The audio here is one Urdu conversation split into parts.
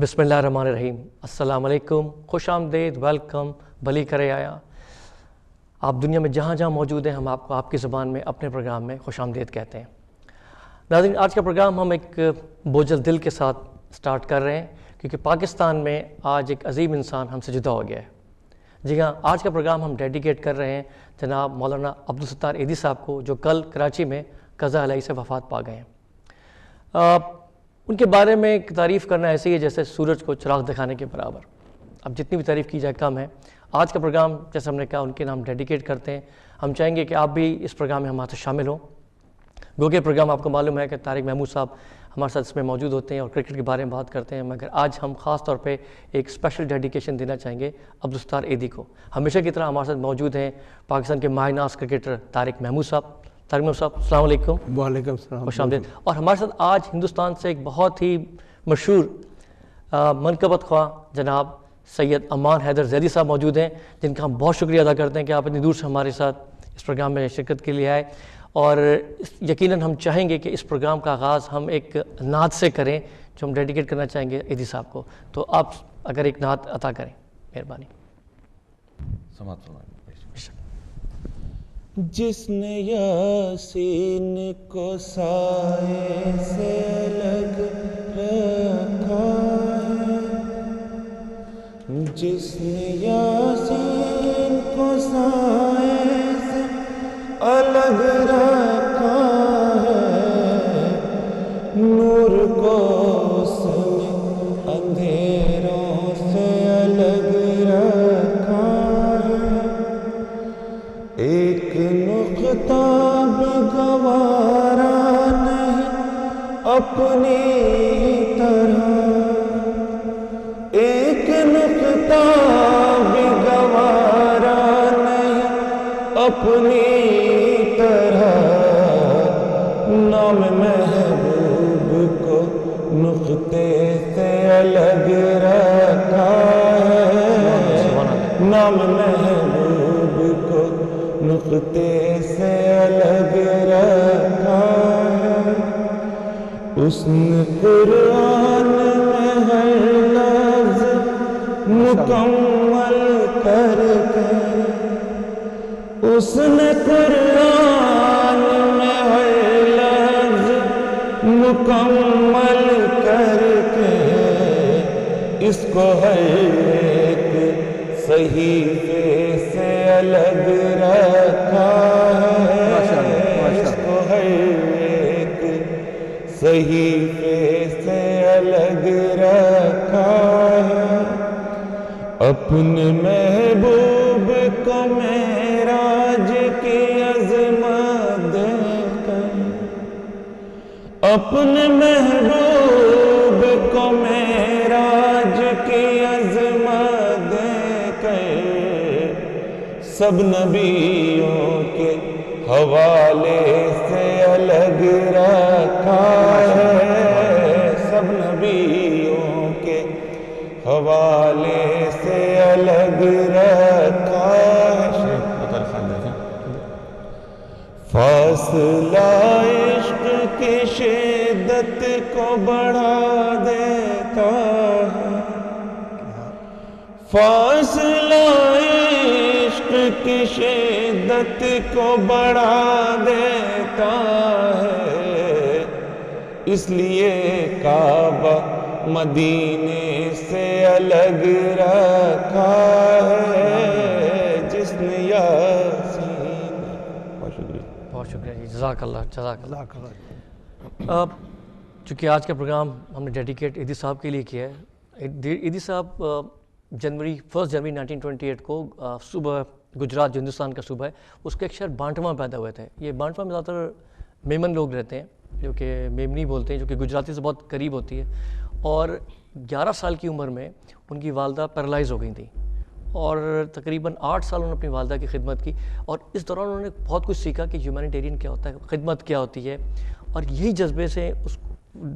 بسم اللہ الرحمن الرحیم. السلام علیکم، خوش آمدید، ویلکم، بھلی کرے آیا. آپ دنیا میں جہاں جہاں موجود ہیں، ہم آپ کو آپ کی زبان میں اپنے پروگرام میں خوش آمدید کہتے ہیں. ناظرین، آج کا پروگرام ہم ایک بوجھل دل کے ساتھ سٹارٹ کر رہے ہیں، کیونکہ پاکستان میں آج ایک عظیم انسان ہم سے جدا ہو گیا ہے. جی ہاں، آج کا پروگرام ہم ڈیڈیکیٹ کر رہے ہیں جناب مولانا عبدالستار ایدھی صاحب کو، جو کل کراچی میں قضاء الہی سے وفات پا گئے ہیں. ان کے بارے میں تعریف کرنا ایسے ہی ہے جیسے سورج کو چراغ دکھانے کے برابر. اب جتنی بھی تعریف کی جائے کم ہے. آج کا پروگرام جیسے ہم نے کہا ان کے نام ڈیڈیکیٹ کرتے ہیں. ہم چاہیں گے کہ آپ بھی اس پروگرام میں ہمارے ساتھ شامل ہوں. گوگے پروگرام آپ کو معلوم ہے کہ طارق محمود صاحب ہمارے ساتھ اس میں موجود ہوتے ہیں اور کرکٹ کے بارے میں بات کرتے ہیں، مگر آج ہم خاص طور پہ ایک اسپیشل ڈیڈیکیشن دینا چاہیں گے عبدالستار ایدھی کو. ہمیشہ کی طرح ہمارے ساتھ موجود ہیں پاکستان کے ماہر ناز کرکٹر طارق محمود صاحب. طارق محمود صاحب السلام علیکم. وعلیکم السلام. خوش آمدید. اور ہمارے ساتھ آج ہندوستان سے ایک بہت ہی مشہور منقبت خواہ جناب سید امان حیدر زیدی صاحب موجود ہیں، جن کا ہم بہت شکریہ ادا کرتے ہیں کہ آپ اتنی دور سے ہمارے ساتھ اس پروگرام میں شرکت کے لیے آئے. اور یقیناً ہم چاہیں گے کہ اس پروگرام کا آغاز ہم ایک نعت سے کریں جو ہم ڈیڈیکیٹ کرنا چاہیں گے ایدھی صاحب کو. تو آپ اگر ایک نعت عطا کریں مہربانی. جس نے یاسین کو سائے سے الگ رکھا ہے، جس نے یاسین کو سائے سے الگ رکھا ہے، نور کو اس نے اندھیروں سے الگ رکھا ہے. ایک نقطہ بھی گوارا نہیں اپنی طرح، ایک نقطہ بھی گوارا نہیں اپنی طرح. نام محبوب کو نقطے سے الگ رکھا ہے، نام محبوب کو نقطے سے الگ رکھا ہے. اس نے قرآن میں ہر لفظ مکمل کر کے، اس نے قرآن میں ہر لفظ مکمل کر کے، اس کو ہر ایک صحیفے سے الگ رکھا ہے، اس کو ہر ایک صحیفے سے الگ رکھا ہے. اپنے محبوب کو معراج کی عظمت دے کر، اپنے محبوب کو معراج کی عظمت دے کر، سب نبیوں کے حوالے سے الگ رکھا ہے، سب نبیوں کے حوالے سے الگ رکھا ہے. فاصلہ عشق کی شدت کو بڑھا دیتا ہے، فاصلہ عشق کی شدت کو بڑھا دیتا ہے. اس لیے کعبہ مدینے سے الگ رکھا ہے، جس نے یاسین. بہت شکریہ. بہت شکریہ جی، جزاک اللہ جزاک اللہ. چونکہ آج کا پروگرام ہم نے ڈیڈیکیٹ ایدھی صاحب کے لیے کیا ہے. ایدھی صاحب 1 جنوری 1928 کو صوبہ گجرات جو ہندوستان کا صوبہ ہے، اس کے ایک شہر بانٹواں پیدا ہوئے تھے. یہ بانٹواں میں زیادہ تر میمن لوگ رہتے ہیں، جو کہ میمنی بولتے ہیں، جو کہ گجراتی سے بہت قریب ہوتی ہے. اور 11 سال کی عمر میں ان کی والدہ پیرالائز ہو گئی تھیں، اور تقریباً 8 سال انہوں نے اپنی والدہ کی خدمت کی. اور اس دوران انہوں نے بہت کچھ سیکھا کہ ہیومینیٹیرین کیا ہوتا ہے، خدمت کیا ہوتی ہے. اور یہی جذبے سے اس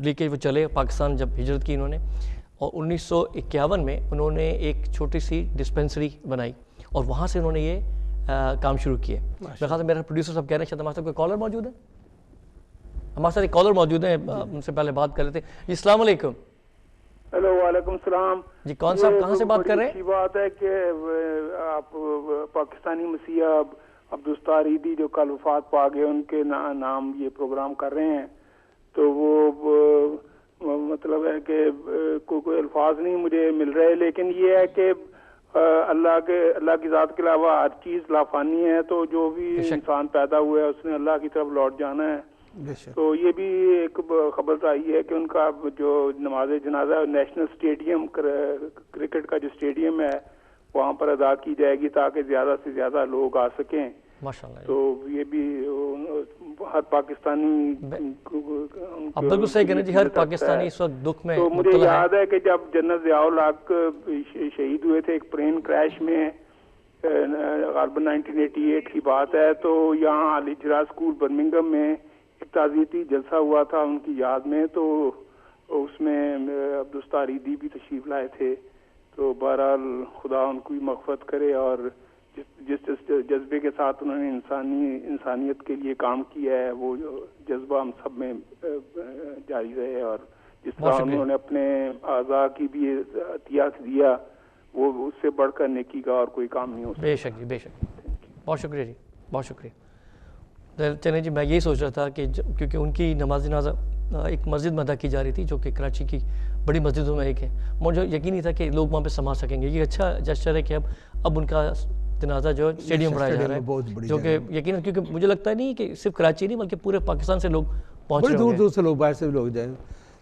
لے کے وہ چلے پاکستان. جب ہجرت کی انہوں نے، اور 1951 میں انہوں نے ایک چھوٹی سی ڈسپینسری بنائی، اور وہاں سے انہوں نے یہ کام شروع کیے. میرے خیال سے میرا پروڈیوسر صاحب کہہ رہے ہیں شاید ہمارے ساتھ کوئی کالر موجود ہے. ہمارے ساتھ ایک کالر موجود ہیں، ان سے پہلے بات کر رہے تھے. جی السلام علیکم. ہیلو وعلیکم السلام جی کون صاحب کہاں سے بات کر رہے ہیں؟ اچھی بات ہے کہ آپ پاکستانی مسیح عبدالستار عیدی جو کل وفات پا گئے ان کے نام یہ پروگرام کر رہے ہیں. تو وہ مطلب ہے کہ کوئی الفاظ نہیں مجھے مل رہے, لیکن یہ ہے کہ اللہ کی ذات کے علاوہ ہر چیز لافانی ہے, تو جو بھی انسان پیدا ہوا ہے اس نے اللہ کی طرف لوٹ جانا ہے. تو یہ بھی ایک خبر آئی ہے کہ ان کا جو نماز جنازہ نیشنل اسٹیڈیم کرکٹ کا جو اسٹیڈیم ہے وہاں پر ادا کی جائے گی تاکہ زیادہ سے زیادہ لوگ آ سکیں. تو یہ بھی ہر پاکستانی اب بالکل صحیح کہنا جی, ہر پاکستانی اس وقت دکھ میں. تو مجھے یاد ہے کہ جب جنرل ضیاء الحق شہید ہوئے تھے ایک پلین کریش میں, غالباً 1988 کی بات ہے, تو یہاں الحجرا اسکول برمنگم میں ایک تعزیتی جلسہ ہوا تھا ان کی یاد میں, تو اس میں عبدالستار عیدی بھی تشریف لائے تھے. تو بہرحال خدا ان کو بھی مغفرت کرے, اور جس جذبے کے ساتھ انہوں نے انسانیت کے لیے کام کیا ہے وہ جذبہ ہم سب میں جاری رہے, اور جس طرح انہوں نے اپنے اعضاء کی بھی عطیہ دیا وہ اس سے بڑھ کر نیکی کا اور کوئی کام نہیں ہو سکتا. بے شک جی, بے شک, بہت شکریہ جی, بہت شکریہ. چلیں جی, میں یہی سوچ رہا تھا کہ کیونکہ ان کی نماز جنازہ ایک مسجد میں ادا کی جا رہی تھی جو کہ کراچی کی بڑی مسجدوں میں ایک ہے, مجھے یقین نہیں تھا کہ لوگ وہاں پہ سما سکیں گے. یہ اچھا جسچر ہے کہ اب ان کا جنازہ جو اسٹیڈیم بنایا جا رہا ہے, جو کہ یقیناً کیونکہ مجھے لگتا ہے نہیں کہ صرف کراچی نہیں بلکہ پورے پاکستان سے لوگ پہنچ رہے ہیں, دور دور سے لوگ, باہر سے بھی لوگ جائیں.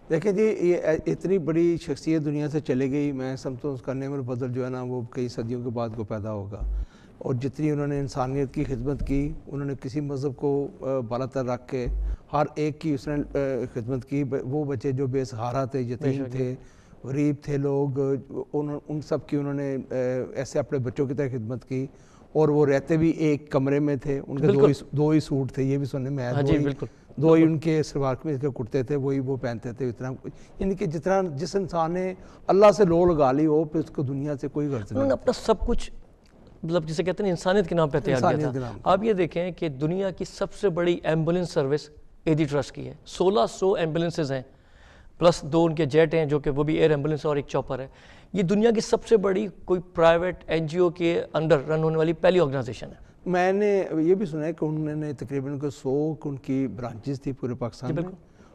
دیکھیں جی, یہ اتنی بڑی شخصیت دنیا سے چلے گئی, میں سمجھتا ہوں اس کا نعم البدل جو ہے نا وہ کئی صدیوں کے بعد کو پیدا ہوگا. اور جتنی انہوں نے انسانیت کی خدمت کی, انہوں نے کسی مذہب کو بالا تر رکھ کے ہر ایک کی اس نے خدمت کی. وہ بچے جو بے سہارا تھے, یتیم تھے, غریب تھے لوگ, ان سب کی انہوں نے ایسے اپنے بچوں کی طرح خدمت کی. اور وہ رہتے بھی ایک کمرے میں تھے, ان کے دو ہی سوٹ تھے, یہ بھی سننے میں آیا, دو ہی ان کے سلوار قمیض کے کرتے تھے, وہی وہ پہنتے تھے. اتنا یعنی کہ جس انسان نے اللہ سے لو لگا لی ہو پھر اس کو دنیا سے کوئی غرض نہیں. انہوں نے اپنا سب کچھ مطلب جسے کہتے ہیں انسانیت کے نام پہ تیار کیا تھا. آپ یہ دیکھیں کہ دنیا کی سب سے بڑی ایمبولنس سروس ایدی ٹرسٹ کی ہے. 1600 ایمبولنسز ہیں, پلس 2 ان کے جیٹ ہیں جو کہ وہ بھی ایئر ایمبولنس اور ایک چاپر ہے. یہ دنیا کی سب سے بڑی کوئی پرائیویٹ این جی او کے انڈر رن ہونے والی پہلی آرگنائزیشن ہے. میں نے یہ بھی سنا ہے کہ انہوں نے تقریباً 100 ان کی برانچز تھی پورے پاکستان میں,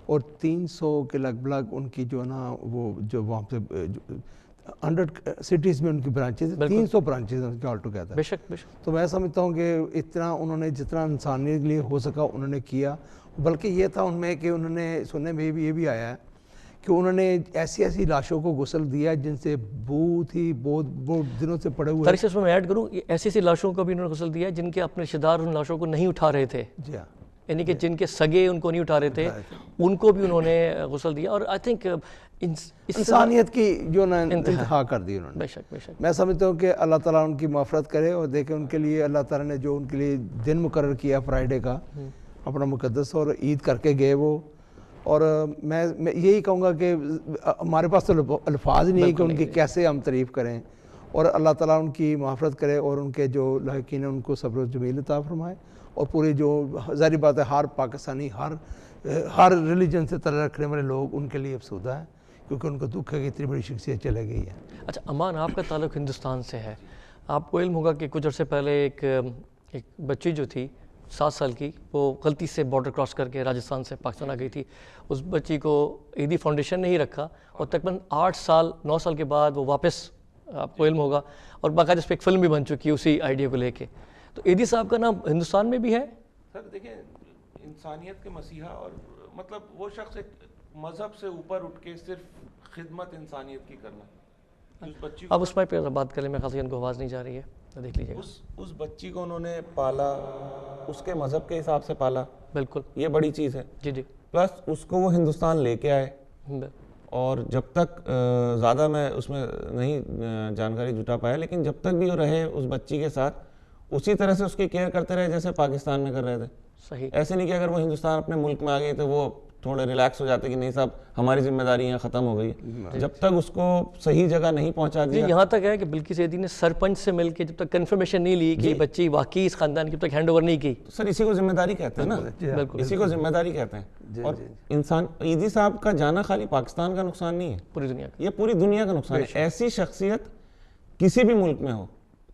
اور 300 کے لگ بھگ ان کی جو ہے نا وہ جو وہاں پہ 100 سٹیز میں ان کی برانچز, 300 برانچز ان کے آل ٹوگیدر. بے شک, بے شک. تو میں سمجھتا ہوں کہ اتنا انہوں نے جتنا انسانیت کے لیے ہو سکا انہوں نے کیا. بلکہ یہ تھا ان میں کہ انہوں نے سننے میں بھی یہ بھی آیا ہے کہ انہوں نے ایسی لاشوں کو غسل دیا جن سے بو تھی, بہت دنوں سے پڑے ہوئے. تاریخ اس میں ایڈ کروں, ایسی لاشوں کو بھی انہوں نے غسل دیا جن کے اپنے رشتہ دار ان لاشوں کو نہیں اٹھا رہے تھے. جی ہاں, یعنی کہ جن کے سگے ان کو نہیں اٹھا رہے تھے ان کو بھی انہوں نے غسل دیا. اور آئی تھنک انسانیت کی جو نا انتہا کر دی انہوں نے. بے شک, بے شک. میں سمجھتا ہوں کہ اللہ تعالیٰ ان کی معافرت کرے, اور دیکھیں ان کے لیے اللہ تعالیٰ نے جو ان کے لیے دن مقرر کیا فرائیڈے کا اپنا مقدس, اور عید کر کے گئے وہ. اور میں یہی کہوں گا کہ ہمارے پاس تو الفاظ نہیں ہے کہ ان کی کیسے ہم تعریف کریں. اور اللہ تعالیٰ ان کی معافرت کرے, اور ان کے جو لاحقین ہیں ان کو صبر و جمیل عطا فرمائے. اور پوری جو ظاہری بات ہے ہر پاکستانی ہر ریلیجن سے تعلق رکھنے والے لوگ ان کے لیے افسردہ ہیں, کیونکہ ان کو دکھ ہے کہ اتنی بڑی شخصیت چلے گئی ہے. اچھا امان, آپ کا تعلق ہندوستان سے ہے. آپ کو علم ہوگا کہ کچھ عرصے پہلے ایک بچی جو تھی 7 سال کی, وہ غلطی سے بارڈر کراس کر کے راجستھان سے پاکستان آ گئی تھی. اس بچی کو عیدی فاؤنڈیشن نے ہی رکھا, اور تقریباً 9 سال کے بعد وہ واپس, آپ کو علم ہوگا, اور باقاعدہ اس پہ ایک فلم بھی بن چکی ہے اسی آئیڈیا کو لے کے. تو عیدی صاحب کا نام ہندوستان میں بھی ہے. سر دیکھیں, انسانیت کے مسیحا, اور مطلب وہ شخص ایک مذہب سے اوپر اٹھ کے صرف خدمت انسانیت کی کرنا. اب اس پہ بات کریں, میں خاصی ان کو آواز نہیں جا رہی ہے, دیکھ لیجیے. اس بچی کو انہوں نے پالا, اس کے مذہب کے حساب سے پالا. بالکل, یہ بڑی چیز ہے. جی جی. پلس اس کو وہ ہندوستان لے کے آئے, اور جب تک زیادہ میں اس میں نہیں جانکاری جٹا پایا, لیکن جب تک بھی وہ رہے اس بچی کے ساتھ اسی طرح سے اس کی کیئر کرتے رہے جیسے پاکستان میں کر رہے تھے. صحیح. ایسے نہیں کہ اگر وہ ہندوستان اپنے ملک میں آ گئی تو وہ تھوڑے ریلیکس ہو جاتے کہ نہیں صاحب ہماری ذمہ داریاں ختم ہو گئی. جب تک اس کو صحیح جگہ نہیں پہنچا دیا. یہاں تک ہے کہ بلکہ سیدی نے سرپنچ سے مل کے جب تک کنفرمیشن نہیں لی کہ بچی واقعی اس خاندان کی جب تک ہینڈ اوور نہیں کی. سر اسی کو ذمہ داری کہتے ہیں نا, اسی کو ذمہ داری کہتے ہیں. اور انسان ایدھی صاحب کا جانا خالی پاکستان کا نقصان نہیں ہے, پوری دنیا کا, یہ پوری دنیا کا نقصان ہے. ایسی شخصیت کسی بھی ملک میں ہو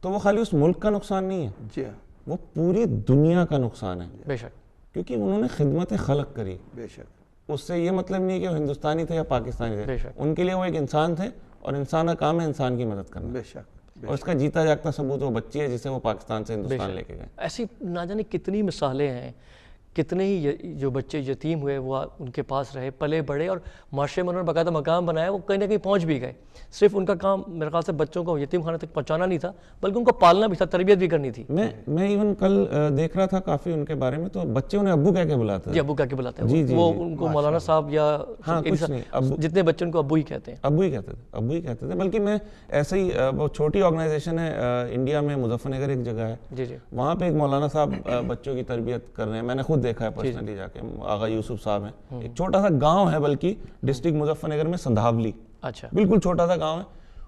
تو وہ خالی اس ملک کا نقصان نہیں ہے, وہ پوری دنیا کا نقصان ہے. بے شک, کیونکہ انہوں نے خدمت خلق کری. بے شک. اس سے یہ مطلب نہیں کہ وہ ہندوستانی تھے یا پاکستانی تھے, ان کے لیے وہ ایک انسان تھے, اور انسان کا کام ہے انسان کی مدد کرنا. بے شک. اور اس کا جیتا جاگتا ثبوت وہ بچی ہے جسے وہ پاکستان سے ہندوستان لے کے گئے. ایسی نہ جانے کتنی مثالیں ہیں, کتنے ہی جو بچے یتیم ہوئے وہ ان کے پاس رہے, پلے بڑھے, اور معاشرے میں انہوں نے باقاعدہ مقام بنایا, وہ کہیں نہ کہیں پہنچ بھی گئے. صرف ان کا کام میرے خیال سے بچوں کو یتیم خانے تک پہنچانا نہیں تھا, بلکہ ان کو پالنا بھی تھا, تربیت بھی کرنی تھی. میں ایون کل دیکھ رہا تھا کافی ان کے بارے میں, تو بچے انہیں ابو کہہ کے بلاتے ہیں. جی, ابو کہہ کے بلاتے ہیں. وہ ان کو مولانا صاحب یا جتنے بچے ان کو ابو ہی کہتے ہیں. ابو ہی کہتے تھے, ابو ہی کہتے تھے. بلکہ میں ایسے ہی, وہ چھوٹی آرگنائزیشن ہے انڈیا میں, مظفر نگر ایک جگہ ہے, جی جی, وہاں پہ ایک مولانا صاحب بچوں کی تربیت کر رہے ہیں. میں نے خود دیکھا ہے پرسنلی جا کے. آغا یوسف صاحب ہیں, ایک چھوٹا سا گاؤں ہے بلکہ ڈسٹرکٹ مظفر نگر میں, سندھاولی. اچھا, بالکل چھوٹا سا گاؤں ہے.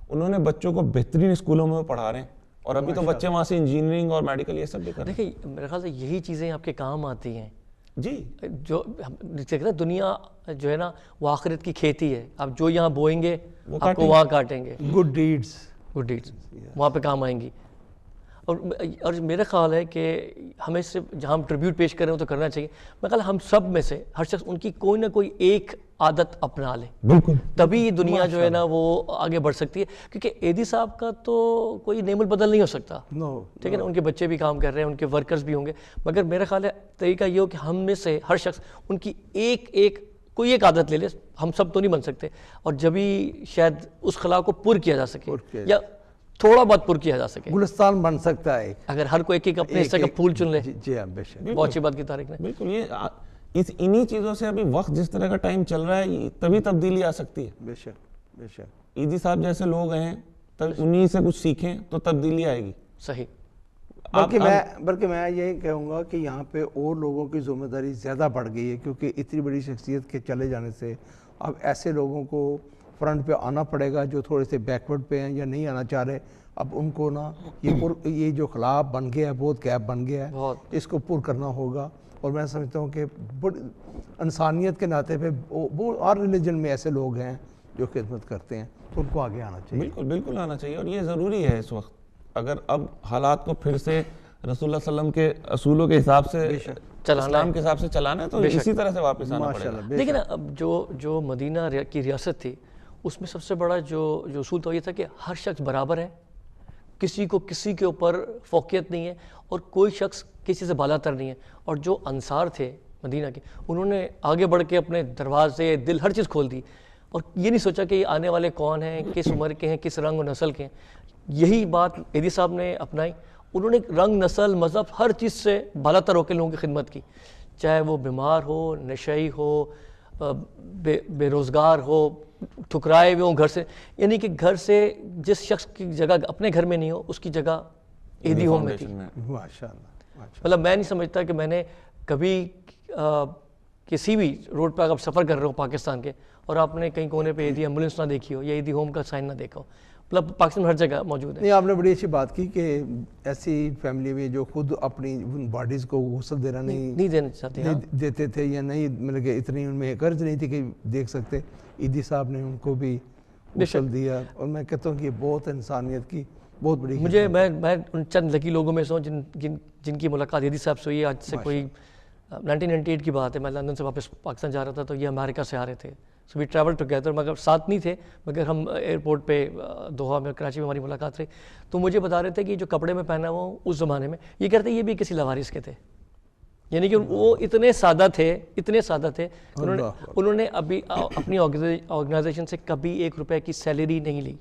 انہوں نے بچوں کو بہترین اسکولوں میں پڑھا رہے ہیں, اور ابھی تو بچے وہاں سے انجینئرنگ اور میڈیکل یہ سب بھی کر رہے ہیں. دیکھیں میرے خیال سے یہی چیزیں آپ کے کام آتی ہیں. جی, جو کہتے ہیں دنیا جو ہے نا وہ آخرت کی کھیتی ہے, آپ جو یہاں بوئیں گے آپ کو وہاں کاٹیں گے. گڈ ڈیڈز, گڈ ڈیڈز وہاں پہ کام آئیں گی. اور میرا خیال ہے کہ ہمیں صرف جہاں ہم ٹریبیوٹ پیش کر رہے ہوں تو کرنا چاہیے. میں خیال ہم سب میں سے ہر شخص ان کی کوئی نہ کوئی ایک عادت اپنا لے, بالکل, تبھی یہ دنیا جو ہے نا وہ آگے بڑھ سکتی ہے. کیونکہ ایدھی صاحب کا تو کوئی نعم البدل نہیں ہو سکتا, ٹھیک ہے نا, ان کے بچے بھی کام کر رہے ہیں, ان کے ورکرز بھی ہوں گے, مگر میرا خیال ہے طریقہ یہ ہو کہ ہم میں سے ہر شخص ان کی کوئی ایک عادت لے لے. ہم سب تو نہیں بن سکتے, اور جبھی شاید اس خلا کو پر کیا جا سکے, یا تھوڑا بہت پر کیا جا سکے. گلستان بن سکتا ہے اگر ہر کوئی ایک اپنے حصے کا پھول چن لے. جی ہاں, بے شک, بہت اچھی بات کی طارق نے. بالکل, یہ انہی چیزوں سے ابھی وقت جس طرح کا ٹائم چل رہا ہے تبھی تبدیلی آ سکتی ہے. بے شک, بے شک. ایدھی صاحب جیسے لوگ ہیں تب انہی سے کچھ سیکھیں تو تبدیلی آئے گی. صحیح. بلکہ میں یہی کہوں گا کہ یہاں پہ اور لوگوں کی ذمہ داری زیادہ بڑھ گئی ہے, کیونکہ اتنی بڑی شخصیت کے چلے جانے سے اب ایسے لوگوں کو فرنٹ پہ آنا پڑے گا جو تھوڑے سے بیکورڈ پہ ہیں یا نہیں آنا چاہ رہے. اب ان کو نا یہ جو خلا بن گیا ہے, بہت گیپ بن گیا ہے, اس کو پر کرنا ہوگا. اور میں سمجھتا ہوں کہ انسانیت کے ناطے پہ وہ ہر ریلیجن میں ایسے لوگ ہیں جو خدمت کرتے ہیں, تو ان کو آگے آنا چاہیے. بالکل, بالکل آنا چاہیے, اور یہ ضروری ہے اس وقت. اگر اب حالات کو پھر سے رسول اللہ صلی اللہ علیہ وسلم کے اصولوں کے حساب سے, اسلام کے حساب سے چلانا ہے, تو اسی طرح سے واپس آنا پڑے گا. دیکھیں نا, اب جو مدینہ کی ریاست تھی اس میں سب سے بڑا جو اصول تو یہ تھا کہ ہر شخص برابر ہے, کسی کو کسی کے اوپر فوقیت نہیں ہے, اور کوئی شخص کسی سے بالا تر نہیں ہے. اور جو انصار تھے مدینہ کے, انہوں نے آگے بڑھ کے اپنے دروازے, دل, ہر چیز کھول دی, اور یہ نہیں سوچا کہ یہ آنے والے کون ہیں, کس عمر کے ہیں, کس رنگ و نسل کے ہیں. یہی بات ایدھی صاحب نے اپنائی. انہوں نے رنگ, نسل, مذہب, ہر چیز سے بالا تر ہو کے لوگوں کی خدمت کی, چاہے وہ بیمار ہو, نشئی ہو, بے روزگار ہو, ٹھکرائے ہوئے ہوں گھر سے. یعنی کہ گھر سے جس شخص کی جگہ اپنے گھر میں نہیں ہو اس کی جگہ ایدھی ہوم میں تھی. مطلب میں نہیں سمجھتا کہ میں نے کبھی کسی بھی روڈ پہ اگر سفر کر رہے ہو پاکستان کے, اور آپ نے کہیں کونے پہ ایدھی ایمبولینس نہ دیکھی ہو یا ایدھی ہوم کا سائن نہ دیکھا ہو. مطلب پاکستان میں ہر جگہ موجود ہے. نہیں, آپ نے بڑی اچھی بات کی کہ ایسی فیملی میں جو خود اپنی باڈیز کو غسل دینا نہیں دینا چاہتے دیتے تھے, یا نہیں, مطلب کہ اتنی ان میں قرض نہیں تھی کہ دیکھ سکتے, ایدھی صاحب نے ان کو بھی غسل دیا. اور میں کہتا ہوں کہ بہت انسانیت کی بہت بڑی. میں ان چند لکی لوگوں میں سے ہوں جن کی ملاقات ایدھی صاحب سے ہوئی. آج سے کوئی 1998 کی بات ہے, میں لندن سے واپس پاکستان جا رہا تھا, تو یہ امریکہ سے آ رہے تھے. سو وی ٹریول ٹوگیدر, مگر ساتھ نہیں تھے, مگر ہم ایئرپورٹ پہ دوحہ میں, کراچی میں ہماری ملاقات رہی. تو مجھے بتا رہے تھے کہ جو کپڑے میں پہنا ہوا اس زمانے میں, یہ کہتے یہ بھی کسی لاوارث کے تھے. یعنی کہ وہ اتنے سادہ تھے, انہوں نے ابھی اپنی آرگنائزیشن سے کبھی 1 روپے کی سیلری نہیں لی.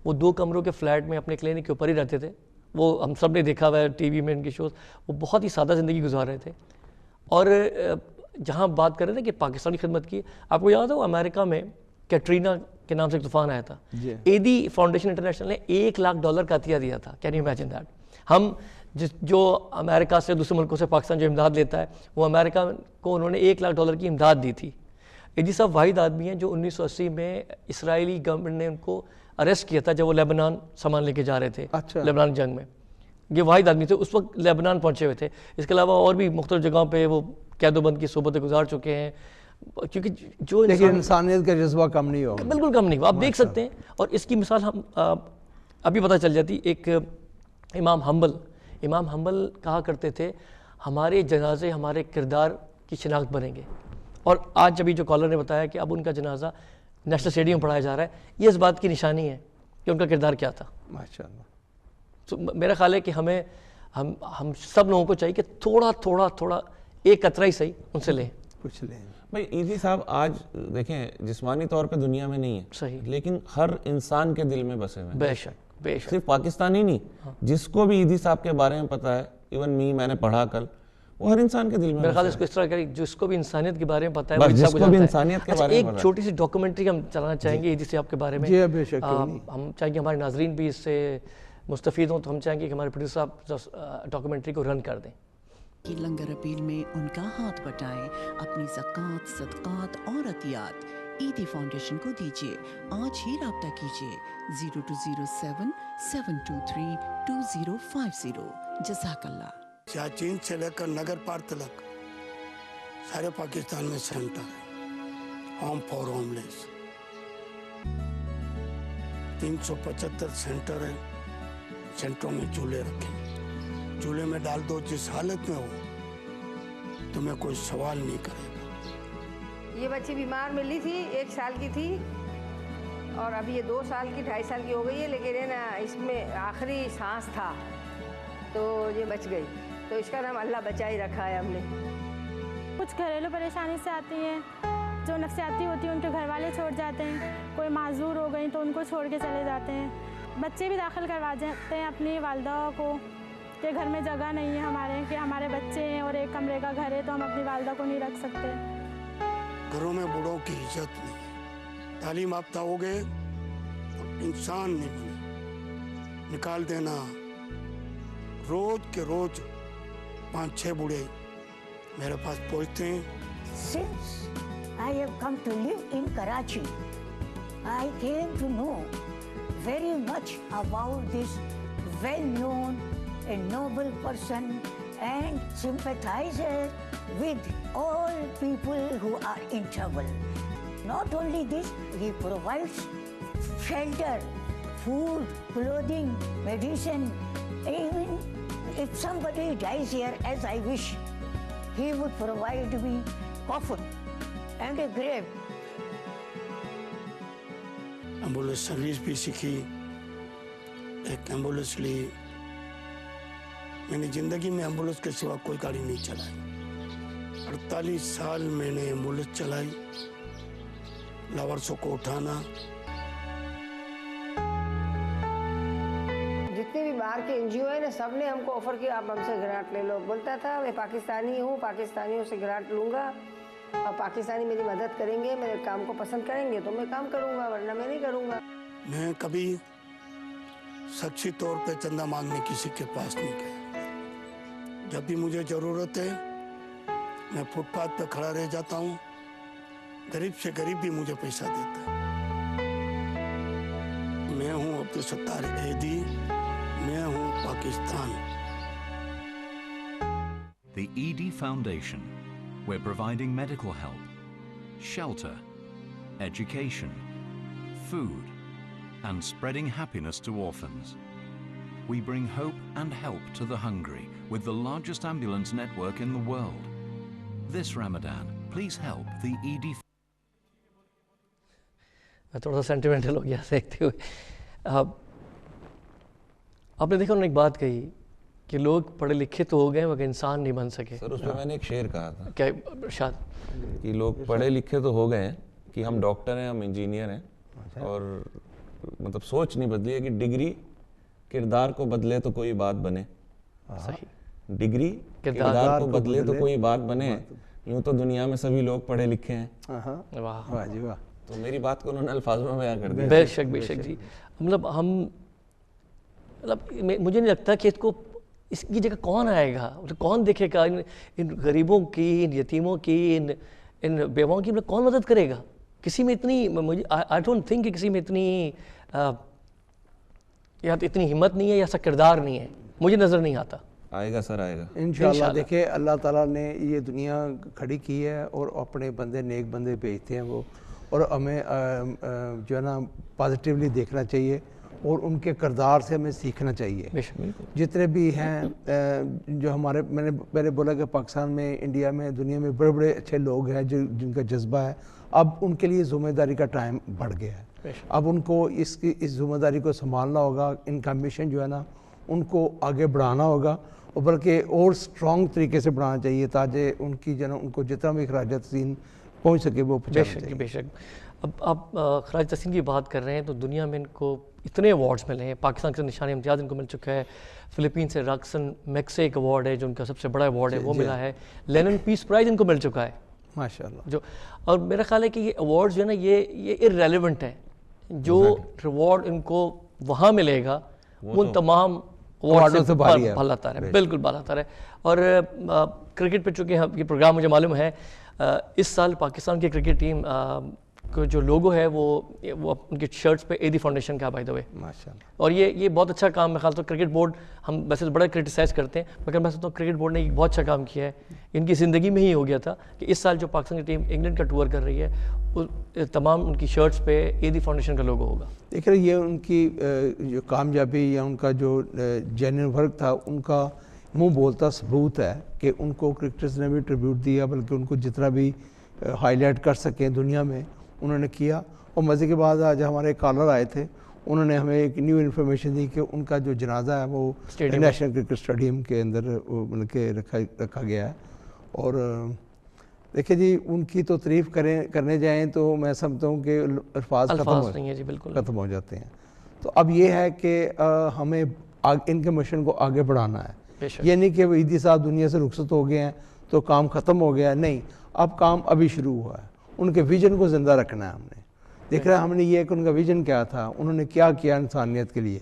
وہ 2 کمروں کے فلیٹ میں اپنے کلینک کے اوپر ہی رہتے تھے. وہ ہم سب نے دیکھا ہوا ہے ٹی وی میں ان کے شوز. وہ بہت ہی سادہ زندگی گزار رہے تھے. اور جہاں بات کر رہے تھے کہ پاکستانی خدمت کی, آپ کو یاد ہو امریکہ میں کیٹرینا کے نام سے ایک طوفان آیا تھا, ایدھی فاؤنڈیشن انٹرنیشنل نے $1 لاکھ کا عطیہ دیا تھا. Can you imagine that? ہم جو امریکہ سے دوسرے ملکوں سے پاکستان جو امداد لیتا ہے, وہ امریکہ کو انہوں نے $1 لاکھ کی امداد دی تھی. ایدی صاحب واحد آدمی ہیں جو 1980 میں اسرائیلی گورنمنٹ نے ان کو اریسٹ کیا تھا جب وہ لیبنان سامان لے کے جا رہے تھے لیبنان جنگ میں. یہ واحد آدمی تھے, اس وقت لیبنان پہنچے ہوئے تھے. اس کے علاوہ اور بھی مختلف جگہوں پہ وہ قید و بند کی صحبتیں گزار چکے ہیں, کیونکہ جو انسانیت کا جذبہ کم نہیں ہو, بالکل کم نہیں ہوا. آپ دیکھ سکتے ہیں, اور اس کی مثال ہم ابھی پتہ چل جاتی. ایک امام حنبل کہا کرتے تھے ہمارے جنازے ہمارے کردار کی شناخت بنیں گے, اور آج ابھی جو کالر نے بتایا کہ اب ان کا جنازہ نیشنل اسٹیڈیم پڑھایا جا رہا ہے, یہ اس بات کی نشانی ہے کہ ان کا کردار کیا تھا. ماشاءاللہ. تو میرا خیال ہے کہ ہم سب لوگوں کو چاہیے کہ تھوڑا ایک قطرہ ہی صحیح ان سے لیں, کچھ لیں. بھائی ایدی صاحب آج دیکھیں جسمانی طور پہ دنیا میں نہیں ہے صحیح, لیکن ہر انسان کے دل میں بسے ہوئے ہیں. بے شک بے شک. صرف پاکستانی نہیں, جس کو بھی ایدی صاحب کے بارے میں پتہ ہے, ایون میں نے پڑھا کل, وہ ہر انسان کے دل میں. میرا خیال ہے اس کو اس طرح کریں جس کو بھی انسانیت کے بارے میں پتہ ہے بس جس کو بھی انسانیت کے بارے میں ایک چھوٹی سی ڈاکومنٹری ہم چلانا چاہیں گے ایدی صاحب کے بارے میں. جی بے شک. ہم چاہیں گے ہمارے ناظرین بھی اس سے مستفید ہوں, تو ہم چاہیں گے کہ ہمارے پروڈیوسر صاحب ڈاکومنٹری کو رن کر دیں. کہ لنگر اپیل میں ان کا ہاتھ بٹائیں, اپنی زکوٰۃ, صدقات اور عطیات ایدی فاؤنڈیشن کو دیجیے. آج ہی رابطہ کیجیے 0207 723 2050. جزاک اللہ. سیاچین سے لے کر نگر پار تلک سارے پاکستان میں سینٹر ہے, home for home less. 375 centre ہیں, سینٹروں میں چولہے رکھے, چولہے میں ڈال دو, جس حالت میں ہو تمہیں کوئی سوال نہیں کرے گا. یہ بچی بیمار ملی تھی, 1 سال کی تھی, اور ابھی یہ 2 سال کی 2.5 سال کی ہو گئی ہے, لیکن ہے نا اس میں آخری سانس تھا تو یہ بچ گئی. تو اس کا نام اللہ بچا ہی رکھا ہے ہم نے. کچھ گھریلو پریشانی سے آتی ہیں, جو نفسیاتی ہوتی ہیں ان کے گھر والے چھوڑ جاتے ہیں, کوئی معذور ہو گئی تو ان کو چھوڑ کے چلے جاتے ہیں. بچے بھی داخل کروا جاتے ہیں اپنی والدہ کو کہ گھر میں جگہ نہیں ہے ہمارے, کہ ہمارے بچے ہیں اور 1 کمرے کا گھر ہے تو ہم اپنی والدہ کو نہیں رکھ سکتے. گھروں میں بوڑھوں کی عزت نہیں ہے. تعلیم یافتہ ہو گئے, انسان نہیں بنے. نکال دینا. روز کے روز 5-6 بوڑھے میرے پاس پہنچتے ہیں. Since I have come to live in Karachi, I came to know very much about this well-known and noble person and sympathizes with all people who are in trouble. Not only this, he provides shelter, food, clothing, medicine. Even if somebody dies here, as I wish, he would provide me coffin and a grave. Ambulance service بھی سیکھی, ایک ایمبولینس لی. میں نے زندگی میں ایمبولینس کے سوا کوئی گاڑی نہیں چلائی. 48 سال میں نے ایمبولینس چلائی. لاورسوں کو اٹھانا. جتنے بھی باہر کے NGO ہیں نا, سب نے ہم کو آفر کیا آپ ہم سے گرانٹ لے لو. بولتا تھا میں پاکستانی ہوں, پاکستانیوں سے گرانٹ لوں گا, اور پاکستانی میری مدد کریں گے, میرے کام کو پسند کریں گے تو میں کام کروں گا, ورنہ میں نہیں کروں گا. میں کبھی شخصی طور پہ چندہ مانگنے کسی کے پاس نہیں گیا. جب بھی مجھے ضرورت ہے میں فٹ پاتھ پہ کھڑا رہ جاتا ہوں. غریب سے غریب بھی مجھے پیسہ دیتا ہے. میں ہوں عبدالستار ایدی, میں ہوں Pakistan. The ED Foundation. We're providing medical help, shelter, education, food, and spreading happiness to orphans. We bring hope and help to the hungry with the largest ambulance network in the world. This Ramadan, please help the ED. میں تھوڑا سا سینٹیمنٹل ہو گیا دیکھتے ہوئے. آپ نے دیکھا انہوں نے ایک بات کہی کہ لوگ پڑھے لکھے تو ہو گئے مگر انسان نہیں بن سکے. سر اس میں میں نے ایک شعر کہا تھا کیا ارشاد, کہ لوگ پڑھے لکھے تو ہو گئے ہیں, کہ ہم ڈاکٹر ہیں, ہم انجینئر ہیں, اور مطلب سوچ نہیں بدلی ہے کہ ڈگری کردار کو بدلے تو کوئی بات بنے. صحیح, ڈگری کردار کو بدلے تو کوئی بات بنے. یوں تو دنیا میں سبھی لوگ پڑھے لکھے ہیں. واہ واہ جی واہ. تو میری بات کو انہوں نے الفاظ میں بیان کر دیا. بے شک بے شک جی. مطلب ہم مجھے نہیں لگتا کہ اس کو اس کی جگہ کون آئے گا, کون دیکھے گا ان غریبوں کی, ان یتیموں کی, ان بیواؤں کی کون مدد کرے گا؟ کسی میں اتنی مجھے آئی ڈونٹ تھنک کہ کسی میں اتنی یا اتنی ہمت نہیں ہے یا ایسا کردار نہیں ہے، مجھے نظر نہیں آتا. آئے گا سر، آئے گا انشاءاللہ. دیکھیں اللہ تعالیٰ نے یہ دنیا کھڑی کی ہے اور اپنے بندے نیک بندے بھیجتے ہیں وہ، اور ہمیں جو ہے نا پازیٹیولی دیکھنا چاہیے اور ان کے کردار سے ہمیں سیکھنا چاہیے. جتنے بھی ہیں جو ہمارے، میں نے پہلے بولا کہ پاکستان میں، انڈیا میں، دنیا میں بڑے بڑے اچھے لوگ ہیں جن کا جذبہ ہے، اب ان کے لیے ذمہ داری کا ٹائم بڑھ گیا ہے. اب ان کو اس ذمہ داری کو سنبھالنا ہوگا. ان کا مشن جو ہے نا ان کو آگے بڑھانا ہوگا، اور بلکہ اور اسٹرانگ طریقے سے بڑھانا چاہیے تاکہ ان کی جو ہے نا ان کو جتنا بھی خراج تحسین پہنچ سکے وہ پہنچانا چاہیے. بے شک. اب آپ خراج تحسین کی بات کر رہے ہیں تو دنیا میں ان کو اتنے ایوارڈز ملے ہیں. پاکستان سے نشان امتیاز ان کو مل چکا ہے. فلپین سے راکسن میکسے ایک ایوارڈ ہے جو ان کا سب سے بڑا ایوارڈ ہے، وہ ملا ہے. لینن پیس پرائز ان کو مل چکا ہے ماشاءاللہ. جو، اور میرا خیال ہے کہ یہ ایوارڈز جو ہے نا یہ ارریلیونٹ ہے. جو ریوارڈ ان کو وہاں ملے گا ان تمام ایوارڈ سے بالا تر ہے، بالکل بالا تر ہے. اور کرکٹ پہ چونکہ یہ پروگرام مجھے معلوم ہے اس سال پاکستان کی کرکٹ ٹیم کو جو لوگو ہے وہ ان کی شرٹس پہ ایدی فاؤنڈیشن کا بائی دا وے ماشاءاللہ. اور یہ بہت اچھا کام، میں خیال تو کرکٹ بورڈ، ہم ویسے بڑا کرٹیسائز کرتے ہیں مگر میں سمجھتا ہوں کرکٹ بورڈ نے ایک بہت اچھا کام کیا ہے. ان کی زندگی میں ہی ہو گیا تھا کہ اس سال جو پاکستان کی ٹیم انگلینڈ کا ٹور کر رہی ہے تمام ان کی شرٹس پہ ایدی فاؤنڈیشن کا لوگو ہوگا. دیکھ رہے یہ ان کی جو کامیابی یا ان کا جو جینوئن ورک تھا، ان کا منہ بولتا ثبوت ہے کہ ان کو کرکٹرز نے بھی ٹریبیوٹ دیا، بلکہ ان کو جتنا بھی ہائی لائٹ کر سکیں دنیا میں انہوں نے کیا. اور مزے کے بعد آج ہمارے کالر آئے تھے، انہوں نے ہمیں ایک نیو انفارمیشن دی کہ ان کا جو جنازہ ہے وہ نیشنل کرکٹ اسٹیڈیم کے اندر مطلب کہ رکھا گیا ہے. اور دیکھیں جی ان کی تو تعریف کرنے جائیں تو میں سمجھتا ہوں کہ الفاظ ختم ہو جاتے ہیں. تو اب یہ ہے کہ ہمیں ان کے مشن کو آگے بڑھانا ہے. یہ نہیں کہ وہ ایدی صاحب دنیا سے رخصت ہو گئے ہیں تو کام ختم ہو گیا، نہیں، اب کام ابھی شروع ہوا ہے. ان کے ویژن کو زندہ رکھنا ہے. ہم نے دیکھ رہا ہے ہم نے یہ کہ ان کا ویژن کیا تھا، انہوں نے کیا کیا انسانیت کے لیے.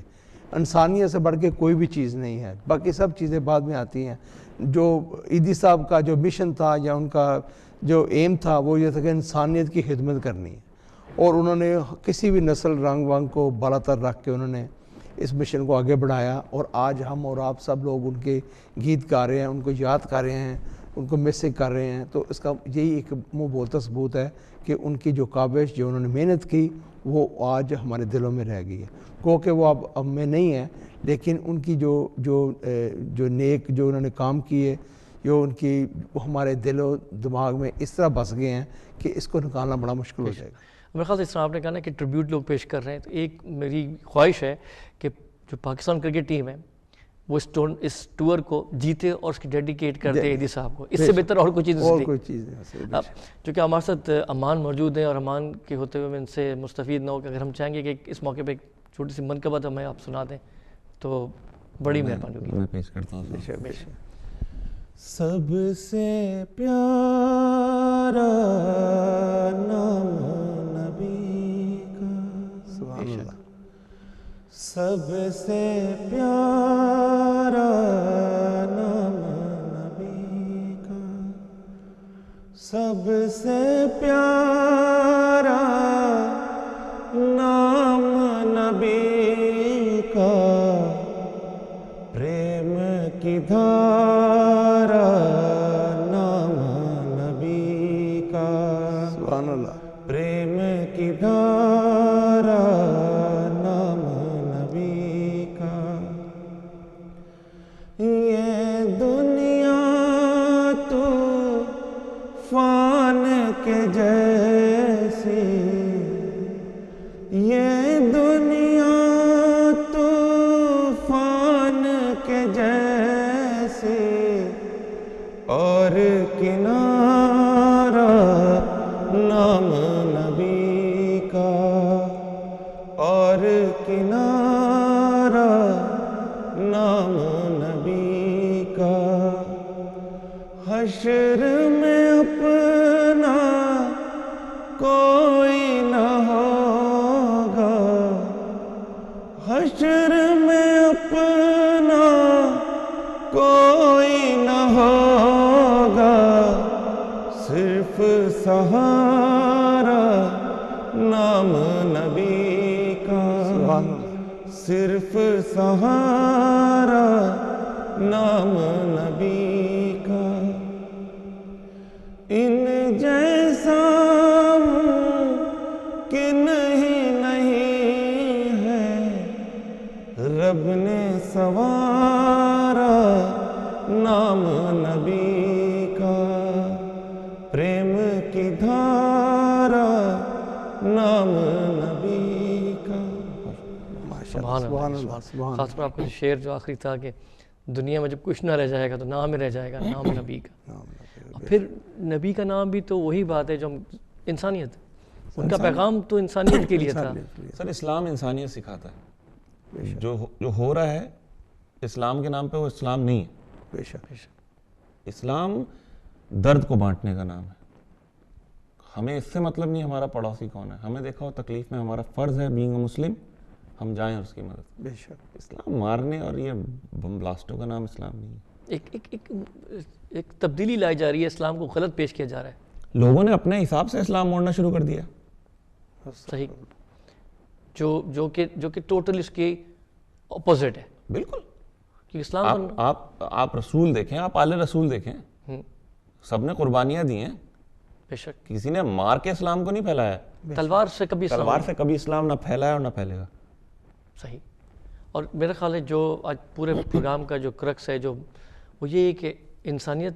انسانیت سے بڑھ کے کوئی بھی چیز نہیں ہے، باقی سب چیزیں بعد میں آتی ہیں. جو ایدی صاحب کا جو مشن تھا یا ان کا جو ایم تھا وہ یہ تھا کہ انسانیت کی خدمت کرنی ہے، اور انہوں نے کسی بھی نسل رنگ وانگ کو بالا تر رکھ کے انہوں نے اس مشن کو آگے بڑھایا. اور آج ہم اور آپ سب لوگ ان کے گیت گا رہے ہیں، ان کو یاد کر رہے ہیں، ان کو مسنگ کر رہے ہیں. تو اس کا یہی ایک منہ بولتا ثبوت ہے کہ ان کی جو کاوش، جو انہوں نے محنت کی، وہ آج ہمارے دلوں میں رہ گئی ہے. گو کہ وہ اب میں نہیں ہے، لیکن ان کی جو نیک جو انہوں نے کام کیے، جو ان کی ہمارے دل و دماغ میں اس طرح بس گئے ہیں کہ اس کو نکالنا بڑا مشکل ہو جائے گا. میرے خیال سے اس طرح آپ نے کہا نا کہ ٹریبیوٹ لوگ پیش کر رہے ہیں، تو ایک میری خواہش ہے کہ جو پاکستان کرکٹ ٹیم ہے وہ اس ٹور کو جیتے اور اس کی ڈیڈیکیٹ کر دے ایدی صاحب کو. اس سے بہتر اور کوئی چیز نہیں. چونکہ ہمارے ساتھ امان موجود ہیں اور امان کے ہوتے ہوئے میں ان سے مستفید نہ ہو کہ اگر ہم چاہیں گے کہ اس موقع پہ ایک چھوٹی سی منقبت ہمیں آپ سنا دیں تو بڑی مہربانی ہوگی. میں پیش کرتا ہوں. سب سے پیارا نام نبی کا، سبحان اللہ. سب سے پیارا نام نبی کا، سب سے پیارا نام نبی کا، پریم کی دھارا نام نبی کا، سبحان اللہ. پریم کی دھارا نام نبی کا. یہ دنیا طوفان کے جیسی، یہ دنیا طوفان کے جیسی، اور کنارہ نام نبی کا، اور کنارہ نام نبی کا. حشر میں اپنا کوئی نہ ہوگا، حشر میں اپنا کوئی نہ ہوگا، صرف صرف سہارا نام نبی کا، ان جیسا کہ نہیں ہے، رب نے سوارا نام نبی کا، پریم کی دھارا نام نبی کا۔ سبحان اللہ، خاص طور آپ کا شعر جو آخری تھا کہ دنیا میں جب کچھ نہ رہ جائے گا تو نام ہی رہ جائے گا، نام نبی کا۔ پھر نبی کا نام بھی تو وہی بات ہے جو انسانیت، ان کا پیغام تو انسانیت کے لیے تھا۔ سر اسلام انسانیت سکھاتا ہے، جو ہو رہا ہے اسلام کے نام پہ وہ اسلام نہیں ہے۔ بے شک اسلام درد کو بانٹنے کا نام ہے۔ ہمیں اس سے مطلب نہیں ہمارا پڑوسی کون ہے، ہمیں دیکھا ہو تکلیف میں ہمارا فرض ہے بینگ اے مسلم ہم جائیں اور اس کی مدد۔ بے شک اسلام مارنے اور یہ بم بلاسٹوں کا نام اسلام نہیں ہے۔ ایک تبدیلی لائی جا رہی ہے، اسلام کو غلط پیش کیا جا رہا ہے، لوگوں نے اپنے حساب سے اسلام موڑنا شروع کر دیا۔ صحیح، جو کہ ٹوٹل اس کے اپوزٹ ہے۔ بالکل، کہ اسلام آپ رسول دیکھیں، آپ آل رسول دیکھیں، سب نے قربانیاں دی ہیں، بے شک کسی نے مار کے اسلام کو نہیں پھیلایا، تلوار سے کبھی اسلام نہ پھیلایا اور نہ پھیلے گا۔ صحیح، اور میرا خیال ہے جو آج پورے پروگرام کا جو کرکس ہے جو وہ یہ ہے کہ انسانیت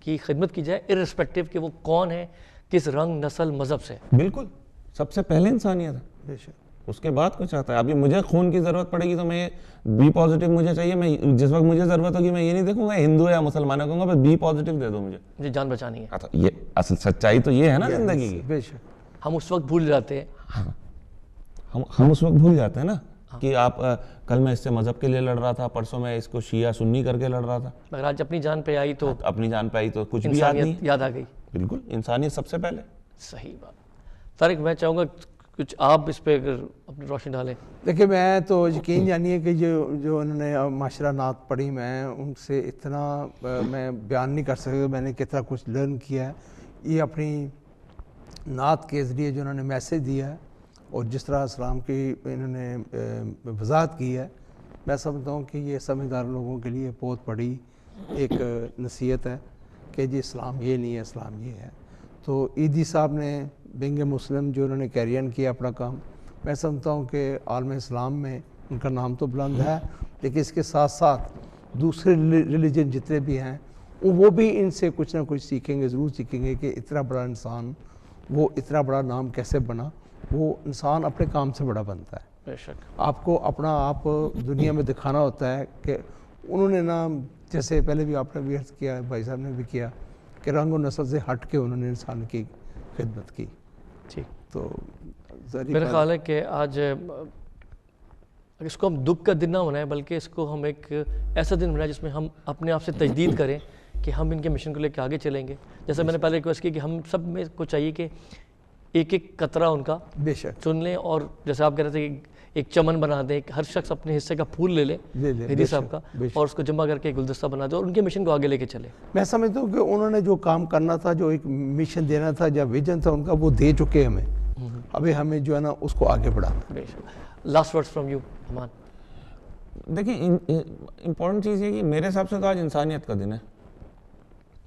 کی خدمت کی جائے ارسپیکٹیو کہ وہ کون ہے، کس رنگ، نسل، مذہب سے۔ بالکل، سب سے پہلے انسانیت ہے، بے شک اس کے بعد کچھ آتا ہے۔ ابھی مجھے خون کی ضرورت پڑے گی تو میں بی پازیٹیو مجھے چاہیے، میں جس وقت مجھے ضرورت ہوگی میں یہ نہیں دیکھوں گا ہندو ہے یا مسلمان ہے، کہوں گا بس بی پازیٹیو دے دو مجھے، جان بچانی ہے۔ یہ اصل سچائی تو یہ ہے نا زندگی کی۔ بے شک ہم اس وقت بھول جاتے ہیں، ہم اس وقت بھول جاتے ہیں نا کہ آپ کل میں اس سے مذہب کے لیے لڑ رہا تھا، پرسوں میں اس کو شیعہ سنی کر کے لڑ رہا تھا، مگر آج اپنی جان پہ آئی تو اپنی جان پہ آئی تو کچھ بھی یاد نہیں، یاد آ گئی۔ بالکل، انسانیت سب سے پہلے۔ صحیح بات۔ طارق میں چاہوں گا کچھ آپ اس پہ اگر اپنی روشنی ڈالیں۔ دیکھیں میں تو یقین جانیے کہ جو انہوں نے معاشرہ نعت پڑھی، میں ان سے اتنا میں بیان نہیں کر سکتا میں نے کتنا کچھ لرن کیا ہے۔ یہ اپنی نعت کے ذریعے جو انہوں نے میسیج دیا ہے اور جس طرح اسلام کی انہوں نے وضاحت کی ہے، میں سمجھتا ہوں کہ یہ سمجھدار لوگوں کے لیے بہت بڑی ایک نصیحت ہے کہ جی اسلام یہ نہیں ہے، اسلام یہ ہے۔ تو عیدی صاحب نے بینگ مسلم جو انہوں نے کیرین کیا اپنا کام، میں سمجھتا ہوں کہ عالم اسلام میں ان کا نام تو بلند ہے، لیکن اس کے ساتھ ساتھ دوسرے ریلیجن جتنے بھی ہیں وہ بھی ان سے کچھ نہ کچھ سیکھیں گے، ضرور سیکھیں گے کہ اتنا بڑا انسان وہ اتنا بڑا نام کیسے بنا۔ وہ انسان اپنے کام سے بڑا بنتا ہے، بے شک آپ کو اپنا آپ دنیا میں دکھانا ہوتا ہے کہ انہوں نے نا، جیسے پہلے بھی آپ نے بھی عرض کیا، بھائی صاحب نے بھی کیا کہ رنگ و نسل سے ہٹ کے انہوں نے انسان کی خدمت کی۔ ٹھیک، تو میرا خیال ہے کہ آج اس کو ہم دکھ کا دن نہ بنائیں بلکہ اس کو ہم ایک ایسا دن بنائیں جس میں ہم اپنے آپ سے تجدید کریں کہ ہم ان کے مشن کو لے کے آگے چلیں گے۔ جیسے میں نے پہلے ریکویسٹ کی کہ ہم سب میں کو چاہیے کہ ایک ایک قطرہ ان کا بے شک چن لیں، اور جیسے آپ کہہ رہے تھے کہ ایک چمن بنا دیں، ہر شخص اپنے حصے کا پھول لے لے ہدی صاحب کا اور اس کو جمع کر کے گلدستہ بنا دے اور ان کے مشن کو آگے لے کے چلے۔ میں سمجھتا ہوں کہ انہوں نے جو کام کرنا تھا، جو ایک مشن دینا تھا یا ویژن تھا ان کا، وہ دے چکے ہمیں، ابھی ہمیں جو ہے نا اس کو آگے بڑھانا۔ لاسٹ ورڈز فرام یو امان۔ دیکھیں امپورٹنٹ چیز یہ کہ میرے حساب سے تو آج انسانیت کا دن ہے۔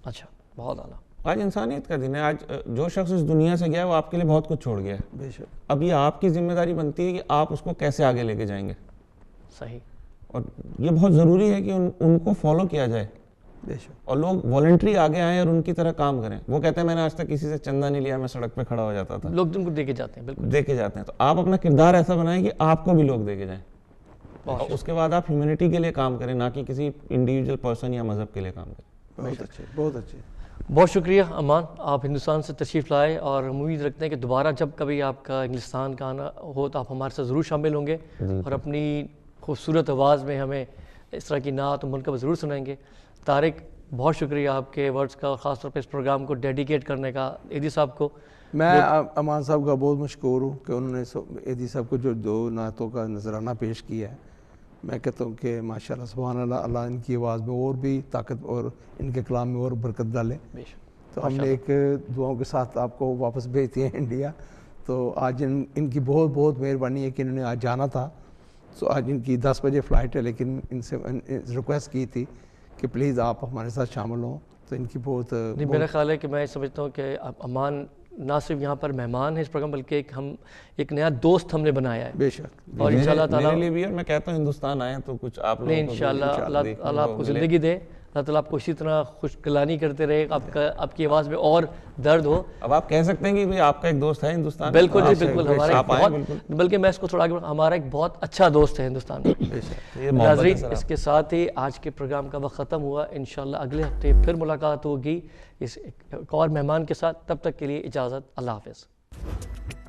اچھا، بہت اعلیٰ۔ آج انسانیت کا دن ہے۔ آج جو شخص اس دنیا سے گیا ہے وہ آپ کے لیے بہت کچھ چھوڑ گیا ہے۔ بے شک اب یہ آپ کی ذمہ داری بنتی ہے کہ آپ اس کو کیسے آگے لے کے جائیں گے۔ صحیح، اور یہ بہت ضروری ہے کہ ان کو فالو کیا جائے بے شک، اور لوگ والنٹری آگے آئیں اور ان کی طرح کام کریں۔ وہ کہتے ہیں میں نے آج تک کسی سے چندہ نہیں لیا، میں سڑک پہ کھڑا ہو جاتا تھا، لوگ ان کو دے کے جاتے ہیں، بالکل دے کے جاتے ہیں۔ تو آپ اپنا کردار ایسا بنائیں کہ آپ کو بھی لوگ دے کے جائیں، اور اس کے بعد آپ ہیومینٹی کے لیے کام کریں، نہ کہ کسی انڈیویجول پرسن یا مذہب کے لیے کام کریں۔ بہت اچھے، بہت اچھے۔ بہت شکریہ امان، آپ ہندوستان سے تشریف لائے اور ہم امید رکھتے ہیں کہ دوبارہ جب کبھی آپ کا انگلستان کا آنا ہو تو آپ ہمارے ساتھ ضرور شامل ہوں گے اور اپنی خوبصورت آواز میں ہمیں اس طرح کی نعت و منقب ضرور سنائیں گے۔ طارق، بہت شکریہ آپ کے ورڈز کا، اور خاص طور پہ اس پروگرام کو ڈیڈیکیٹ کرنے کا عیدی صاحب کو۔ میں امان صاحب کا بہت مشکور ہوں کہ انہوں نے عیدی صاحب کو جو 2 نعتوں کا نذرانہ پیش کیا ہے۔ میں کہتا ہوں کہ ماشاءاللہ سبحان اللہ، اللہ ان کی آواز میں اور بھی طاقت اور ان کے کلام میں اور برکت ڈالے۔ تو ہم نے ایک دعاؤں کے ساتھ آپ کو واپس بھیجتے ہیں انڈیا، تو آج ان کی بہت بہت مہربانی ہے کہ انہوں نے آج جانا تھا. سو آج ان کی 10 بجے فلائٹ ہے, لیکن ان سے ریکویسٹ کی تھی کہ پلیز آپ ہمارے ساتھ شامل ہوں. تو ان کی بہت میرا خیال ہے کہ میں سمجھتا ہوں کہ امان نہ صرف یہاں پر مہمان ہیں اس پروگرام, بلکہ ایک نیا دوست ہم نے بنایا ہے. بے شک. اور انشاءاللہ تعالیٰ میرے لیے بھی, اور میں کہتا ہوں ہندوستان آئے تو کچھ آپ لوگوں کو انشاءاللہ اللہ آپ کو زندگی دے, اللہ تعالیٰ آپ کو اسی طرح خوشگلانی کرتے رہے, آپ کی آواز میں اور درد ہو. اب آپ کہہ سکتے ہیں کہ آپ کا ایک دوست ہے ہندوستان. بالکل جی بالکل, ہمارا بہت, بلکہ میں اس کو تھوڑا ہمارا ایک بہت اچھا دوست ہے ہندوستان میں. ناظرین, اس کے ساتھ ہی آج کے پروگرام کا وقت ختم ہوا. انشاءاللہ اگلے ہفتے پھر ملاقات ہوگی اس ایک اور مہمان کے ساتھ. تب تک کے لیے اجازت, اللہ حافظ.